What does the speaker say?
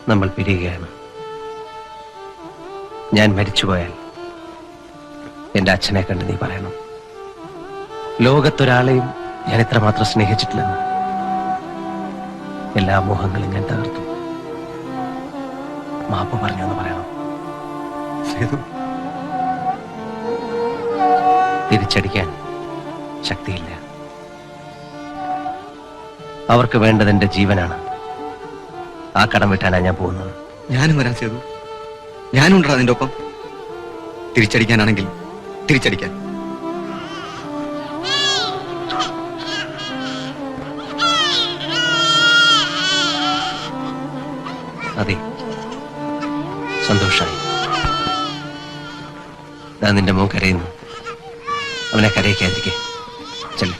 നമ്മൾ പിരിയുകയാണ്. ഞാൻ മരിച്ചുപോയാൽ എന്റെ അച്ഛനെ കണ്ട് നീ പറയണം, ലോകത്തൊരാളെയും ഞാൻ എത്രമാത്രം സ്നേഹിച്ചിട്ടില്ലെന്ന്. എല്ലാ മോഹങ്ങളും ഞാൻ തകർത്തു. മാപ്പ് പറഞ്ഞു എന്ന് പറയണം. തിരിച്ചടിക്കാൻ ശക്തിയില്ല. അവർക്ക് വേണ്ടത് എന്റെ ജീവനാണ്. ആ കടം വിട്ടാനാണ് ഞാൻ പോകുന്നത്. ഞാനും വരാൻ സേതു, ഞാനും ഉണ്ടാ അതിന്റെ ഒപ്പം. തിരിച്ചടിക്കാനാണെങ്കിൽ തിരിച്ചടിക്കാൻ. അതെ, സന്തോഷായി. ഞാൻ നിന്റെ മോൻ കരയുന്നു. അവനെ കരയിക്കാതിരിക്കേ. ചെല്ലേ.